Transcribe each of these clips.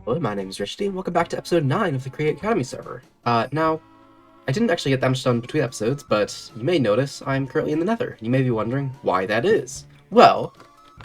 Hello, my name is Richity, and welcome back to episode 9 of the Create Academy server. Now, I didn't actually get that much done between episodes, but you may notice I'm currently in the Nether. You may be wondering why that is. Well,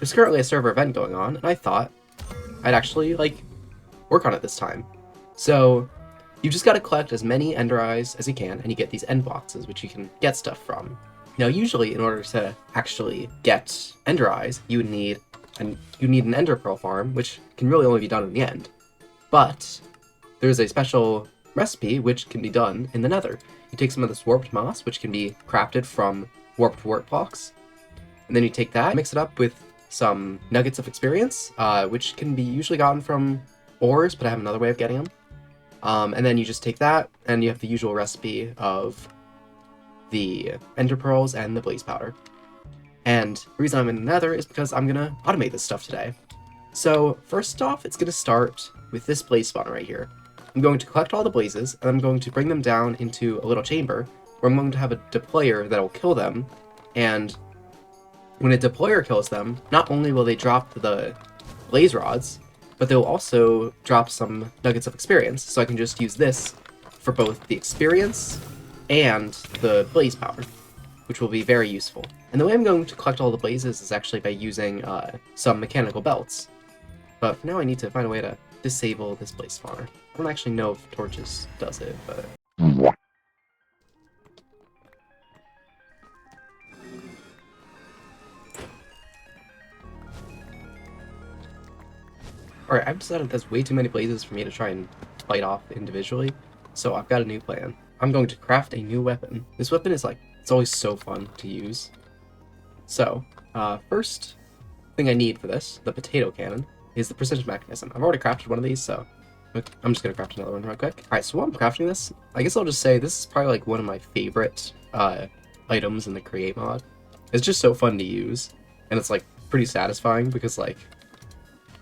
there's currently a server event going on, and I thought I'd actually, work on it this time. So, you just gotta collect as many Ender Eyes as you can, and you get these end boxes, which you can get stuff from. Now, usually, in order to actually get Ender Eyes, you need an Ender Pearl farm, which can really only be done in the end. But there's a special recipe which can be done in the Nether. You take some of this warped moss, which can be crafted from warped wart blocks, and then you take that, mix it up with some nuggets of experience, which can be usually gotten from ores, but I have another way of getting them. And then you just take that, and you have the usual recipe of the ender pearls and the blaze powder. And the reason I'm in the Nether is because I'm gonna automate this stuff today. So first off, it's gonna start with this blaze spawner right here. I'm going to collect all the blazes, and I'm going to bring them down into a little chamber, where I'm going to have a deployer that will kill them, and when a deployer kills them, not only will they drop the blaze rods, but they'll also drop some nuggets of experience, so I can just use this for both the experience and the blaze power, which will be very useful. And the way I'm going to collect all the blazes is actually by using some mechanical belts. But for now I need to find a way to disable this blaze spawner. I don't actually know if torches does it, but... Alright, I've decided there's way too many blazes for me to try and fight off individually, so I've got a new plan. I'm going to craft a new weapon. This weapon is it's always so fun to use. So, first thing I need for this, the potato cannon, is the precision mechanism. I've already crafted one of these, so I'm just gonna craft another one real quick. Alright, so while I'm crafting this, I guess I'll just say this is probably one of my favorite items in the create mod. It's just so fun to use, and it's pretty satisfying because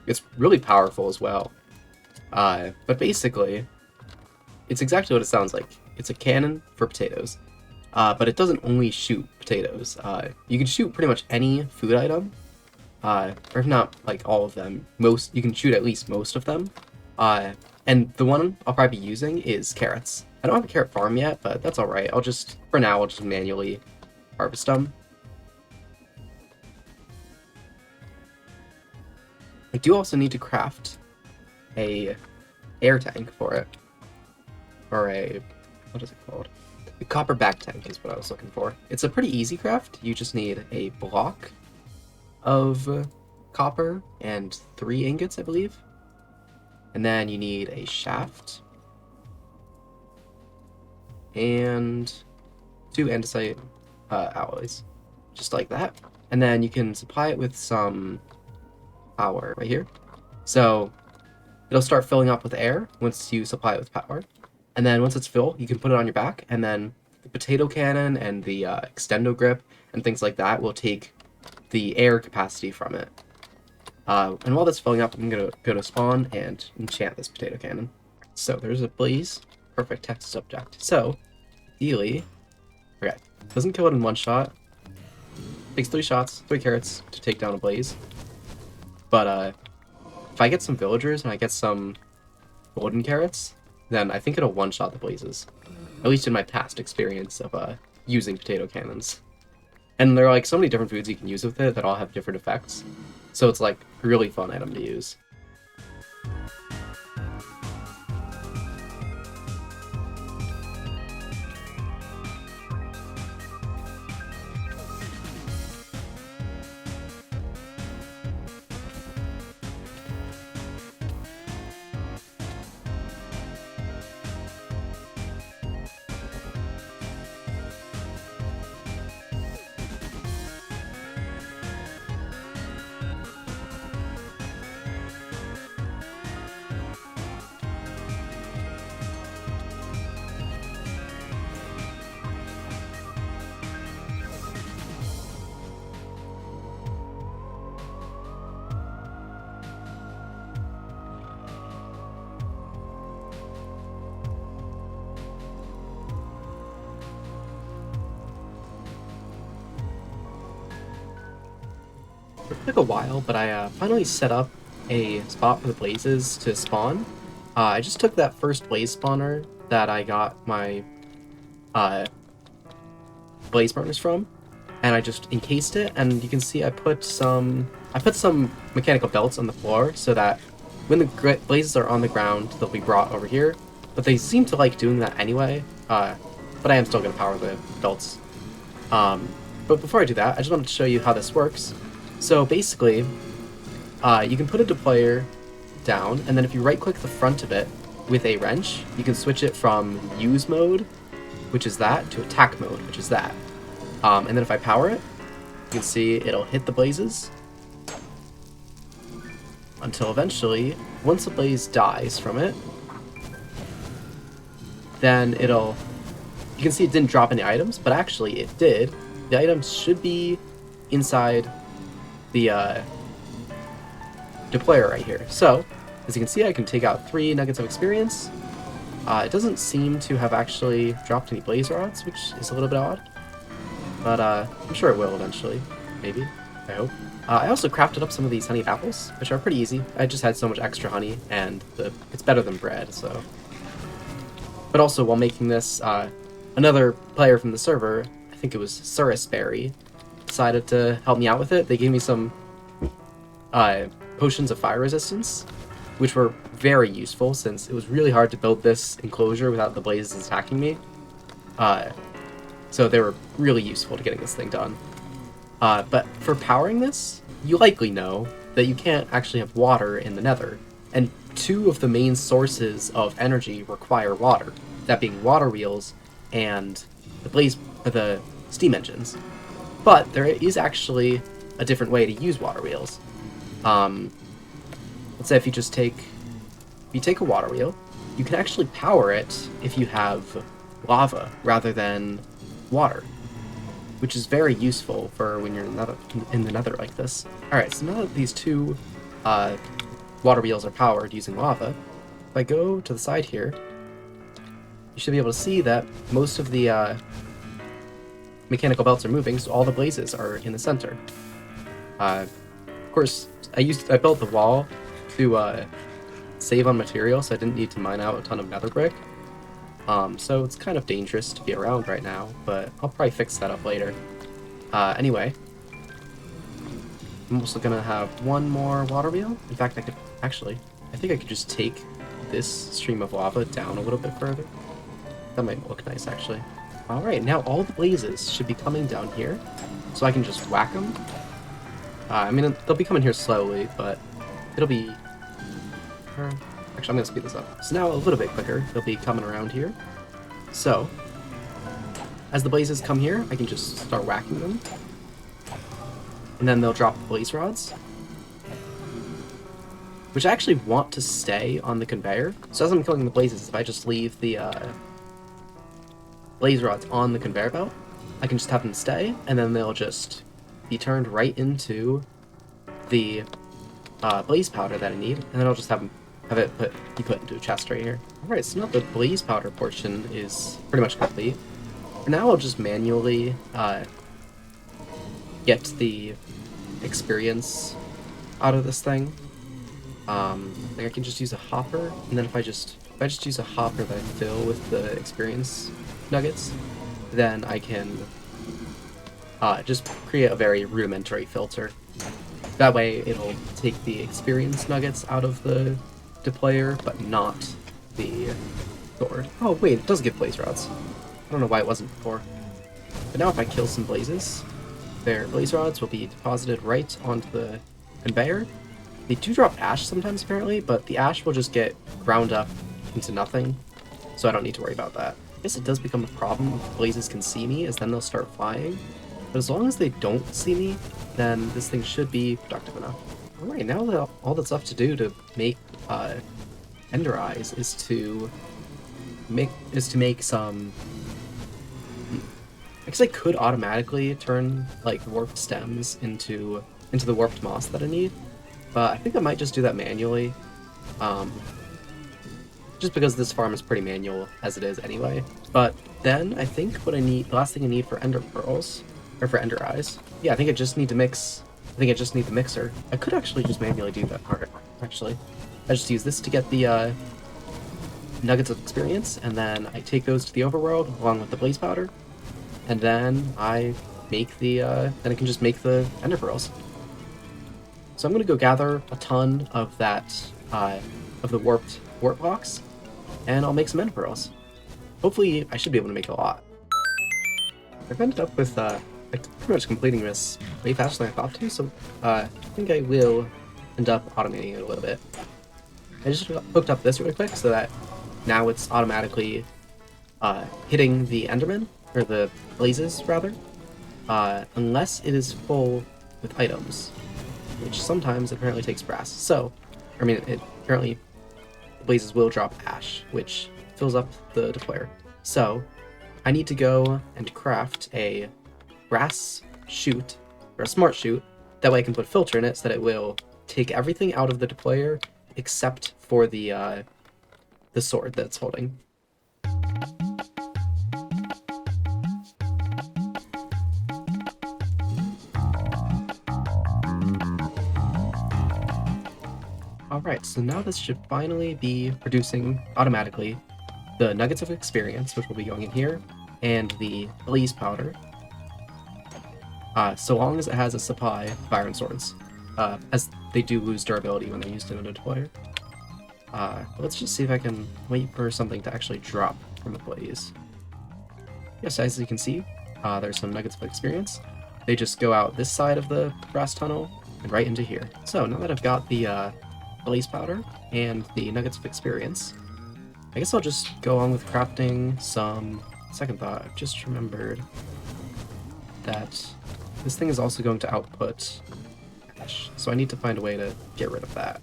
it's really powerful as well. But basically, it's exactly what it sounds like. It's a cannon for potatoes, but it doesn't only shoot potatoes. You can shoot pretty much any food item, or if not all of them. You can shoot at least most of them. And the one I'll probably be using is carrots. I don't have a carrot farm yet, but that's alright. For now, I'll just manually harvest them. I do also need to craft a air tank for it. Or what is it called? The copper back tank is what I was looking for. It's a pretty easy craft. You just need a block of copper and 3 ingots, I believe. And then you need a shaft and 2 andesite alloys, just like that. And then you can supply it with some power right here. So it'll start filling up with air once you supply it with power. And then once it's full, you can put it on your back, and then the potato cannon and the extendo grip and things like that will take the air capacity from it. And while that's filling up, I'm gonna go to spawn and enchant this potato cannon. So there's a blaze. Perfect text subject. So, ideally, okay, doesn't kill it in one shot. Takes 3 shots, 3 carrots to take down a blaze. But if I get some villagers and I get some golden carrots, then I think it'll one-shot the blazes. At least in my past experience of using potato cannons. And there are so many different foods you can use with it that all have different effects. So it's a really fun item to use. It took a while, but I finally set up a spot for the blazes to spawn, I just took that first blaze spawner that I got my blaze burners from, and I just encased it, and you can see I put some mechanical belts on the floor so that when the blazes are on the ground, they'll be brought over here, but they seem to like doing that anyway, but I am still going to power the belts. But before I do that, I just wanted to show you how this works. So basically, you can put a deployer down, and then if you right-click the front of it with a wrench, you can switch it from use mode, which is that, to attack mode, which is that. And then if I power it, you can see it'll hit the blazes until eventually, once the blaze dies from it, then you can see it didn't drop any items, but actually it did. The items should be inside the deployer right here. So, as you can see, I can take out 3 nuggets of experience. It doesn't seem to have actually dropped any blaze rods, which is a little bit odd. But I'm sure it will eventually. Maybe. I hope. I also crafted up some of these honeyed apples, which are pretty easy. I just had so much extra honey, and it's better than bread, so... But also, while making this, another player from the server, I think it was Surisberry, decided to help me out with it. They gave me some potions of fire resistance, which were very useful since it was really hard to build this enclosure without the blazes attacking me. So they were really useful to getting this thing done. But for powering this, you likely know that you can't actually have water in the nether, and 2 of the main sources of energy require water, that being water wheels and the steam engines. But there is actually a different way to use water wheels. Let's say if you take a water wheel, you can actually power it if you have lava rather than water, which is very useful for when you're in the nether like this. Alright, so now that these 2 water wheels are powered using lava, if I go to the side here, you should be able to see that most of the mechanical belts are moving, so all the blazes are in the center. Of course, I built the wall to save on material, so I didn't need to mine out a ton of nether brick. So it's kind of dangerous to be around right now, but I'll probably fix that up later. Anyway, I'm also gonna have 1 more water wheel. In fact, I think I could just take this stream of lava down a little bit further. That might look nice, actually. Alright, now all the blazes should be coming down here, so I can just whack them. I mean, they'll be coming here slowly, but it'll be... Actually, I'm going to speed this up. So now, a little bit quicker, they'll be coming around here. So, as the blazes come here, I can just start whacking them. And then they'll drop the blaze rods, which I actually want to stay on the conveyor. So as I'm killing the blazes, if I just leave the blaze rods on the conveyor belt, I can just have them stay, and then they'll just be turned right into the blaze powder that I need, and then I'll just have it be put into a chest right here. Alright, so now the blaze powder portion is pretty much complete. For now, I'll just manually get the experience out of this thing. Like I can just use a hopper, and then if I just use a hopper that I fill with the experience nuggets, then I can just create a very rudimentary filter. That way it'll take the experience nuggets out of the deployer, but not the sword. Oh wait, it does give blaze rods. I don't know why it wasn't before. But now if I kill some blazes, their blaze rods will be deposited right onto the conveyor. They do drop ash sometimes apparently, but the ash will just get ground up into nothing, so I don't need to worry about that. I guess it does become a problem if blazes can see me, as then they'll start flying. But as long as they don't see me, then this thing should be productive enough. Alright, now that all that's left to do to make ender eyes is to make some... I guess I could automatically turn like warped stems into the warped moss that I need, but I think I might just do that manually. Just because this farm is pretty manual as it is anyway. But then I think what I need, the last thing I need for ender pearls, or for ender eyes, yeah, I think I just need to mix. I think I just need the mixer. I could actually just manually do that. Alright. actually. I just use this to get the nuggets of experience, and then I take those to the overworld along with the blaze powder, and then I make then I can just make the ender pearls. So I'm gonna go gather a ton of that of the warp blocks, and I'll make some ender pearls. Hopefully, I should be able to make a lot. I've ended up with like pretty much completing this way faster than I thought to, so I think I will end up automating it a little bit. I just hooked up this really quick so that now it's automatically hitting the Enderman, or the blazes rather, unless it is full with items, which sometimes apparently takes brass. So, I mean, it apparently the blazes will drop ash, which fills up the deployer. So, I need to go and craft a brass chute, or a smart chute, that way I can put a filter in it so that it will take everything out of the deployer except for the sword that it's holding. Alright, so now this should finally be producing automatically the nuggets of experience, which will be going in here, and the blaze powder, so long as it has a supply of iron swords, as they do lose durability when they're used in a deployer. Let's just see if I can wait for something to actually drop from the blaze. Yes, as you can see, there's some nuggets of experience. They just go out this side of the brass tunnel and right into here. So now that I've got the blaze powder and the nuggets of experience, I guess I'll just go on with crafting some... Second thought, I've just remembered that this thing is also going to output ash, so I need to find a way to get rid of that.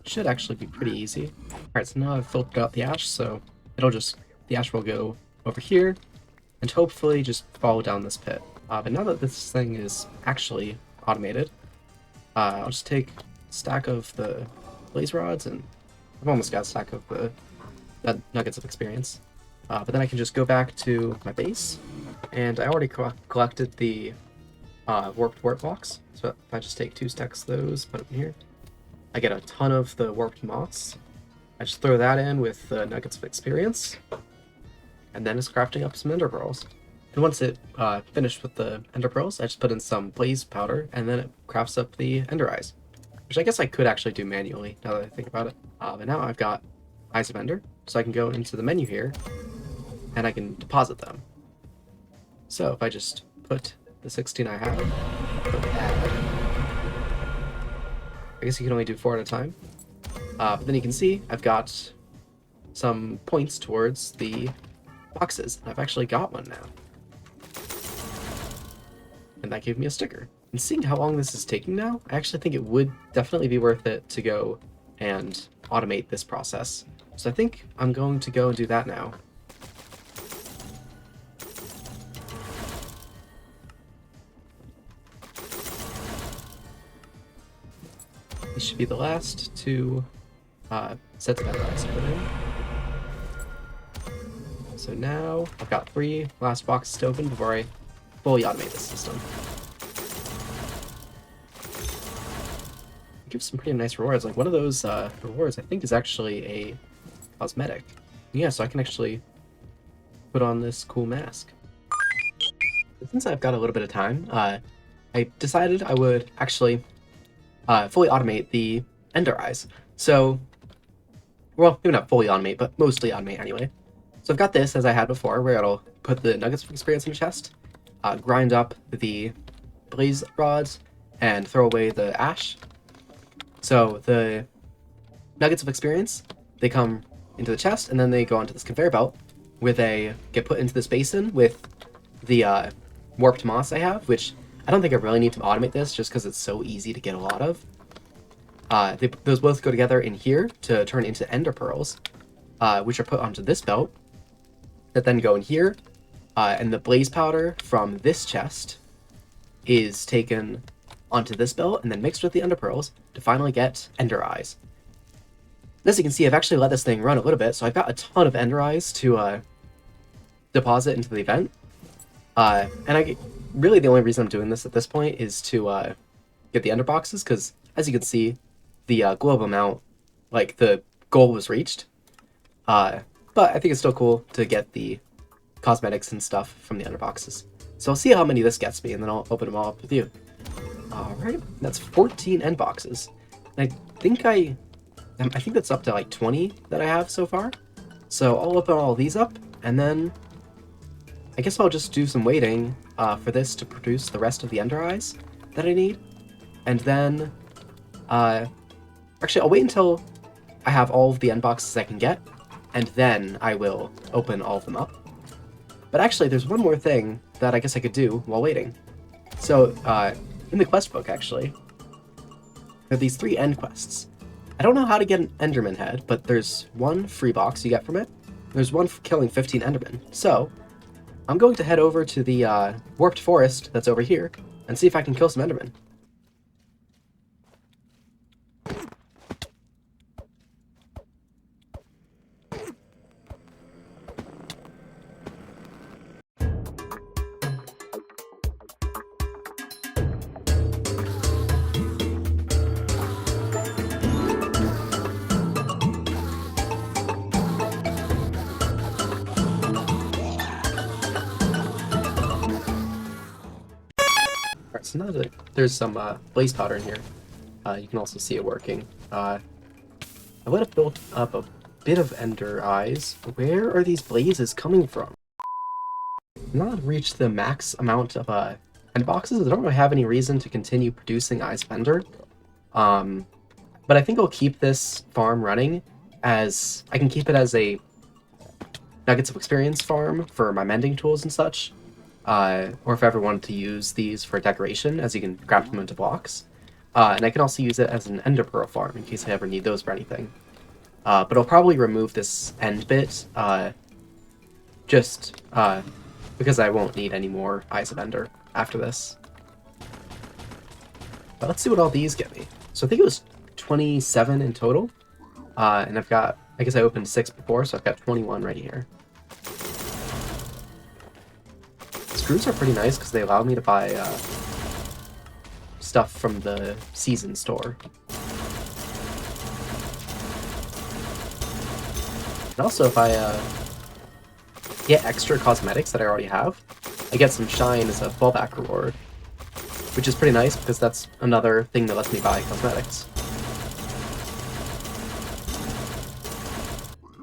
Should actually be pretty easy. Alright, so now I've filtered out the ash, so the ash will go over here, and hopefully just follow down this pit. But now that this thing is actually automated, I'll just take a stack of the blaze rods, and I've almost got a stack of the nuggets of experience. But then I can just go back to my base, and I already collected the warped blocks, so if I just take 2 stacks of those, put them in here, I get a ton of the warped moths. I just throw that in with the nuggets of experience, and then it's crafting up some ender pearls. And once it finished with the ender pearls, I just put in some blaze powder, and then it crafts up the ender eyes, which I guess I could actually do manually now that I think about it. But now I've got eyes of ender, so I can go into the menu here, and I can deposit them. So if I just put the 16 I have, put add. I guess you can only do 4 at a time. But then you can see I've got some points towards the boxes. I've actually got one now. And that gave me a sticker. And seeing how long this is taking now, I actually think it would definitely be worth it to go and automate this process. So I think I'm going to go and do that now. This should be the last 2 sets of ender eyes to put in. So now I've got 3 last boxes to open before I fully automate this system. It gives some pretty nice rewards. Like one of those rewards I think is actually a cosmetic. Yeah, so I can actually put on this cool mask. Since I've got a little bit of time, I decided I would actually fully automate the ender eyes. So, well, maybe not fully automate, but mostly automate anyway. So I've got this, as I had before, where it'll put the nuggets of experience in a chest, grind up the blaze rods, and throw away the ash. So the nuggets of experience, they come into the chest, and then they go onto this conveyor belt, where they get put into this basin with the warped moss I have, which I don't think I really need to automate this, just because it's so easy to get a lot of. Those both go together in here to turn into ender pearls, which are put onto this belt, that then go in here, and the blaze powder from this chest is taken onto this belt and then mixed with the ender pearls to finally get ender eyes. As you can see, I've actually let this thing run a little bit, so I've got a ton of ender eyes to deposit into the event. And really the only reason I'm doing this at this point is to get the ender boxes, because as you can see, the global amount, like the goal was reached. But I think it's still cool to get the cosmetics and stuff from the underboxes. So I'll see how many this gets me, and then I'll open them all up with you. Alright, that's 14 end boxes. And I think that's up to like 20 that I have so far. So I'll open all these up, and then I guess I'll just do some waiting for this to produce the rest of the Ender Eyes that I need. And then, actually, I'll wait until I have all of the end boxes I can get, and then I will open all of them up. But actually, there's one more thing that I guess I could do while waiting. So, in the quest book, actually, there are these 3 end quests. I don't know how to get an Enderman head, but there's one free box you get from it. There's one for killing 15 Endermen. So, I'm going to head over to the Warped Forest that's over here and see if I can kill some Endermen. Alright, so now that there's some blaze powder in here, you can also see it working. I would have built up a bit of Ender Eyes. Where are these blazes coming from? Now that I've reached the max amount of end boxes, I don't really have any reason to continue producing Eyes of Ender. But I think I'll keep this farm running, as I can keep it as a Nuggets of Experience farm for my mending tools and such. Or if I ever wanted to use these for decoration, as you can craft them into blocks. And I can also use it as an Ender Pearl farm, in case I ever need those for anything. But I'll probably remove this end bit, just because I won't need any more Eyes of Ender after this. But let's see what all these get me. So I think it was 27 in total, and I've got, I guess I opened 6 before, so I've got 21 right here. Screws are pretty nice because they allow me to buy stuff from the season store. And also, if I get extra cosmetics that I already have, I get some shine as a fallback reward, which is pretty nice because that's another thing that lets me buy cosmetics.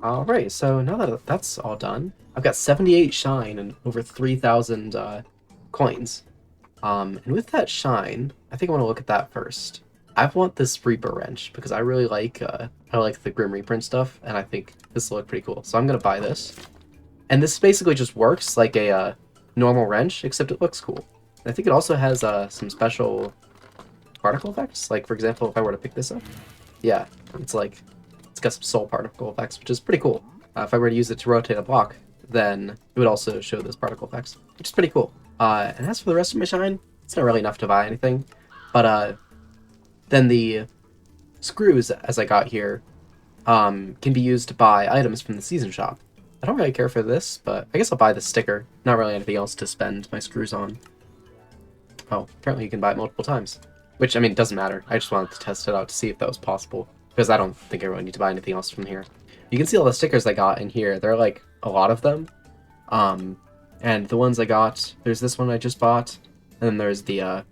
Alright, so now that that's all done, I've got 78 shine and over 3,000 coins. And with that shine, I think I want to look at that first. I want this Reaper wrench because I really like the Grim Reaper and stuff, and I think this will look pretty cool. So I'm gonna buy this. And this basically just works like a normal wrench, except it looks cool. And I think it also has some special particle effects. Like for example, if I were to pick this up, yeah, it's got some soul particle effects, which is pretty cool. If I were to use it to rotate a block, then it would also show those particle effects, which is pretty cool. And as for the rest of my shine, it's not really enough to buy anything. But then the screws, as I got here, can be used to buy items from the season shop. I don't really care for this, but I guess I'll buy the sticker. Not really anything else to spend my screws on. Oh, apparently you can buy it multiple times. Which, I mean, doesn't matter. I just wanted to test it out to see if that was possible, because I don't think I really need to buy anything else from here. You can see all the stickers I got in here. There are, like, a lot of them. And the ones I got, there's this one I just bought, and then there's the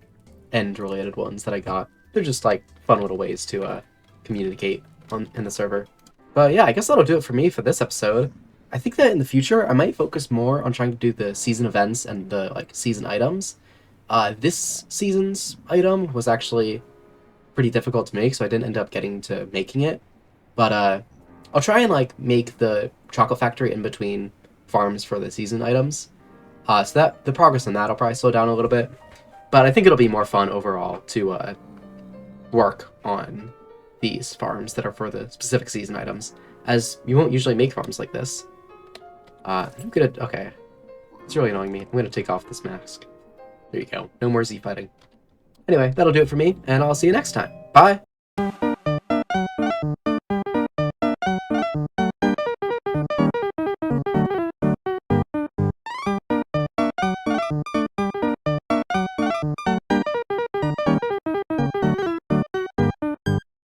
end-related ones that I got. They're just, like, fun little ways to communicate in the server. But yeah, I guess that'll do it for me for this episode. I think that in the future, I might focus more on trying to do the season events and the, like, season items. This season's item was actually pretty difficult to make, so I didn't end up getting to making it. But, I'll try and, like, make the chocolate factory in between farms for the season items. So that the progress on that will probably slow down a little bit. But I think it'll be more fun overall to, work on these farms that are for the specific season items, as you won't usually make farms like this. I'm gonna, okay, it's really annoying me. I'm gonna take off this mask. There you go. No more Z fighting. Anyway, that'll do it for me, and I'll see you next time. Bye!